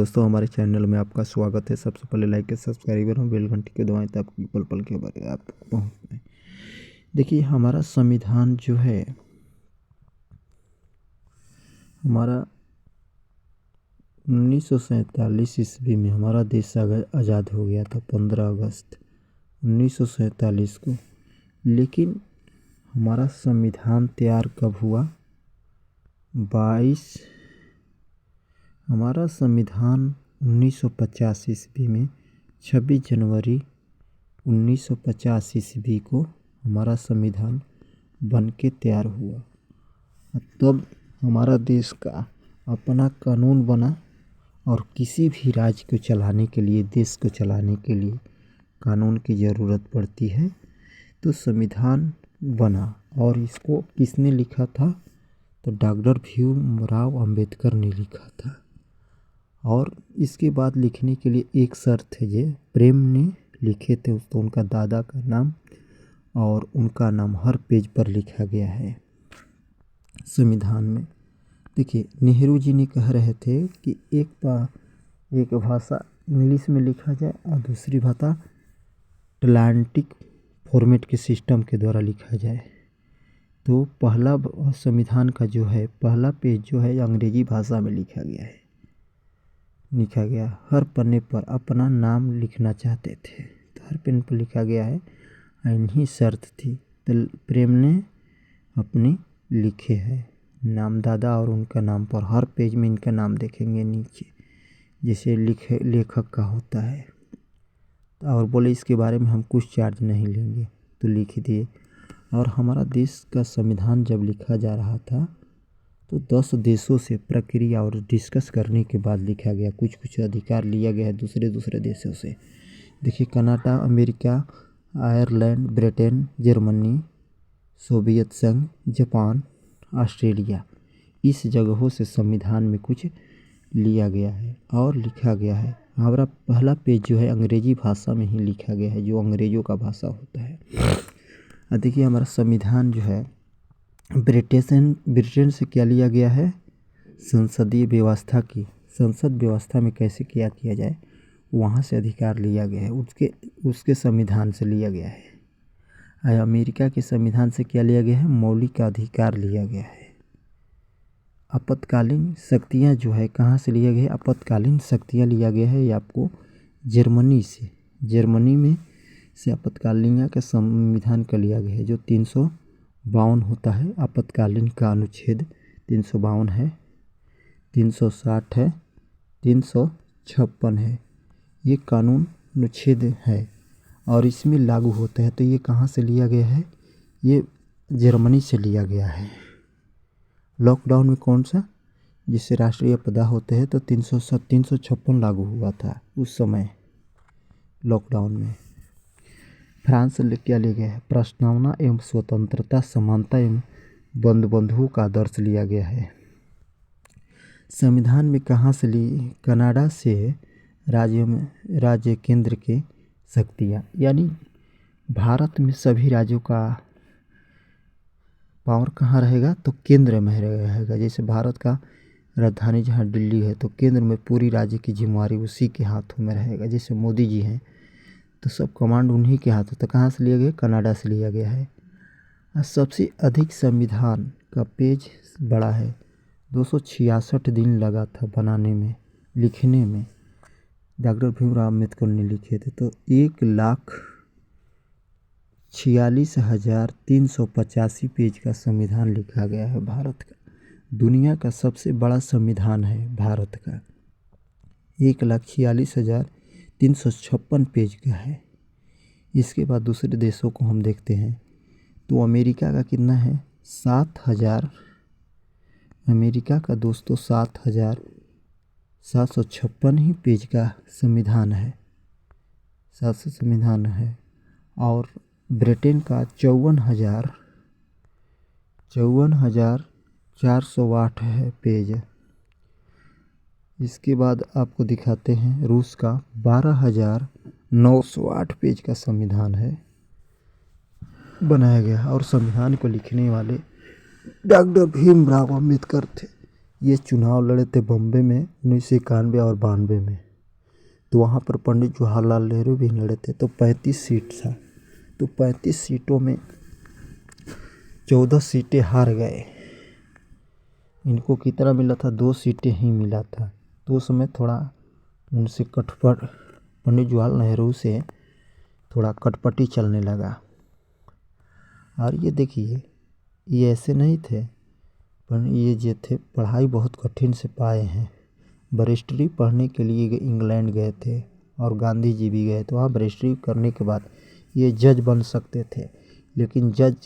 दोस्तों, हमारे चैनल में आपका स्वागत है। सबसे पहले लाइक सब्सक्राइबर और बेल घंटी को दबाएं ताकि पल पल के बारे आप तक पहुँच पाए। देखिए, हमारा संविधान जो है, हमारा 1947 ईस्वी में हमारा देश आज़ाद हो गया था 15 अगस्त 1947 को। लेकिन हमारा संविधान तैयार कब हुआ? हमारा संविधान 1950 ईस्वी में 26 जनवरी 1950 ईस्वी को हमारा संविधान बन के तैयार हुआ। तब हमारा देश का अपना कानून बना और किसी भी राज्य को चलाने के लिए, देश को चलाने के लिए कानून की ज़रूरत पड़ती है। तो संविधान बना और इसको किसने लिखा था? तो डॉक्टर भीमराव अंबेडकर ने लिखा था। और इसके बाद लिखने के लिए एक शर्त है, ये प्रेम ने लिखे थे। तो उनका दादा का नाम और उनका नाम हर पेज पर लिखा गया है संविधान में। देखिए, नेहरू जी ने कह रहे थे कि एक भाषा इंग्लिश में लिखा जाए और दूसरी भाषा अटलांटिक फॉर्मेट के सिस्टम के द्वारा लिखा जाए। तो पहला संविधान का जो है पहला पेज जो है अंग्रेजी भाषा में लिखा गया। हर पन्ने पर अपना नाम लिखना चाहते थे तो हर पेन पर लिखा गया है। इन्हीं शर्त थी तो प्रेम ने अपनी लिखे है नाम दादा और उनका नाम पर हर पेज में इनका नाम देखेंगे नीचे, जैसे लेखक का होता है। और बोले इसके बारे में हम कुछ चार्ज नहीं लेंगे, तो लिख दिए। और हमारा देश का संविधान जब लिखा जा रहा था तो 10 देशों से प्रक्रिया और डिस्कस करने के बाद लिखा गया। कुछ अधिकार लिया गया है दूसरे देशों से। देखिए, Canada, America, Ireland, Britain, Germany, Soviet संघ, जापान, ऑस्ट्रेलिया, इस जगहों से संविधान में कुछ लिया गया है और लिखा गया है। हमारा पहला पेज जो है अंग्रेजी भाषा में ही लिखा गया है, जो अंग्रेज़ों का भाषा होता है। देखिए, हमारा संविधान जो है ब्रिटेन से क्या लिया गया है? संसदीय व्यवस्था की संसद व्यवस्था में कैसे क्या किया जाए, वहाँ से अधिकार लिया गया है। उसके संविधान से लिया गया है। अमेरिका के संविधान से क्या लिया गया है? मौलिक अधिकार लिया गया है। आपातकालीन शक्तियाँ जो है कहाँ से लिया गया है? आपातकालीन शक्तियाँ लिया गया है ये आपको जर्मनी में से आपातकालीन का संविधान का लिया गया है, जो 352 होता है। आपातकालीन का अनुच्छेद 352 है, 360 है, 356 है। ये कानून अनुच्छेद है और इसमें लागू होता है। तो ये कहाँ से लिया गया है? ये जर्मनी से लिया गया है। लॉकडाउन में कौन सा, जिससे राष्ट्रीय आपदा होते हैं, तो 356 लागू हुआ था उस समय लॉकडाउन में। फ्रांस से क्या ले गया है? प्रस्तावना एवं स्वतंत्रता, समानता एवं बंधुओं का आदर्श लिया गया है। संविधान में कहाँ से ली? कनाडा से राज्य केंद्र के शक्तियाँ, यानी भारत में सभी राज्यों का पावर कहाँ रहेगा? तो केंद्र में रहेगा। जैसे भारत का राजधानी जहाँ दिल्ली है, तो केंद्र में पूरी राज्य की जिम्मेवारी उसी के हाथों में रहेगा। जैसे मोदी जी हैं तो सब कमांड उन्हीं के हाथ है। तो कहाँ से लिया गया? कनाडा से लिया गया है। और सबसे अधिक संविधान का पेज बड़ा है, 266 दिन लगा था बनाने में, लिखने में। डॉक्टर भीमराव अम्बेडकर ने लिखे थे। तो 1,46,385 पेज का संविधान लिखा गया है भारत का। दुनिया का सबसे बड़ा संविधान है भारत का, 1,46,356 पेज का है। इसके बाद दूसरे देशों को हम देखते हैं तो अमेरिका का कितना है? 7,000। अमेरिका का दोस्तों 7,756 ही पेज का संविधान है, 700 संविधान है। और ब्रिटेन का 54,408 है पेज। इसके बाद आपको दिखाते हैं रूस का 12,908 पेज का संविधान है, बनाया गया। और संविधान को लिखने वाले डॉक्टर भीमराव अम्बेडकर थे। ये चुनाव लड़े थे बॉम्बे में 1991 और 92 में। तो वहाँ पर पंडित जवाहरलाल नेहरू भी लड़े थे। तो 35 सीट था। तो 35 सीटों में 14 सीटें हार गए। इनको कितना मिला था? 2 सीटें ही मिला था। तो उस समय थोड़ा उनसे कटपट पंडित जवाहरलाल नेहरू से थोड़ा कटपटी चलने लगा। और ये देखिए, ये ऐसे नहीं थे, पर ये जो थे पढ़ाई बहुत कठिन से पाए हैं। बैरिस्ट्री पढ़ने के लिए इंग्लैंड गए थे और गांधी जी भी गए। तो वहाँ बैरिस्ट्री करने के बाद ये जज बन सकते थे, लेकिन जज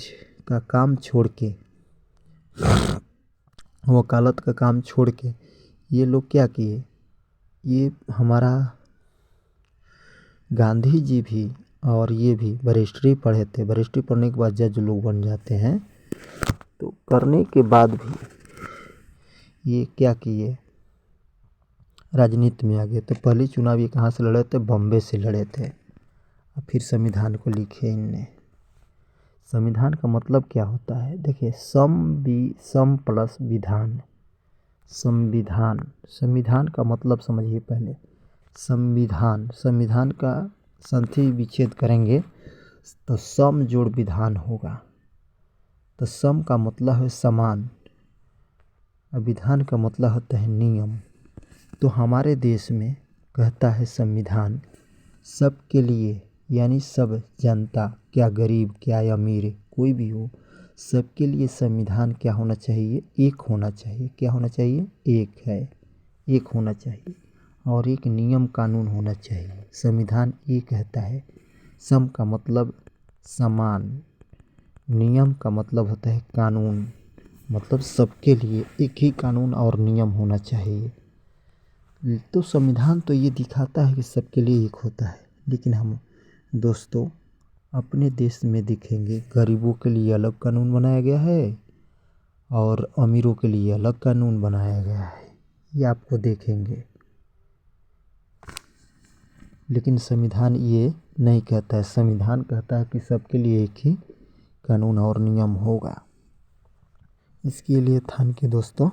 का काम छोड़ के, वकालत का काम छोड़ के ये लोग क्या किए? ये हमारा गांधी जी भी और ये भी बैरिस्ट्री पढ़े थे। बैरिस्ट्री पढ़ने के बाद जज लोग बन जाते हैं। तो करने के बाद भी ये क्या किए? राजनीति में आ गए। तो पहले चुनाव ये कहाँ से लड़े थे? बॉम्बे से लड़े थे। और फिर संविधान को लिखे इनने। संविधान का मतलब क्या होता है? देखिए, सम प्लस विधान। संविधान का मतलब समझिए पहले। संविधान का संधि विच्छेद करेंगे तो सम जोड़ विधान होगा। तो सम का मतलब है समान, और विधान का मतलब होता है नियम। तो हमारे देश में कहता है संविधान सबके लिए, यानी सब जनता, क्या गरीब क्या अमीर कोई भी हो, सबके लिए संविधान क्या होना चाहिए? एक होना चाहिए। क्या होना चाहिए? एक होना चाहिए। और एक नियम कानून होना चाहिए। संविधान ये कहता है। सम का मतलब समान, नियम का मतलब होता है कानून, मतलब सबके लिए एक ही कानून और नियम होना चाहिए। तो संविधान तो ये दिखाता है कि सबके लिए एक होता है, लेकिन हम दोस्तों अपने देश में देखेंगे गरीबों के लिए अलग कानून बनाया गया है और अमीरों के लिए अलग कानून बनाया गया है। ये आपको देखेंगे। लेकिन संविधान ये नहीं कहता है। संविधान कहता है कि सबके लिए एक ही कानून और नियम होगा। इसके लिए थैंक यू दोस्तों।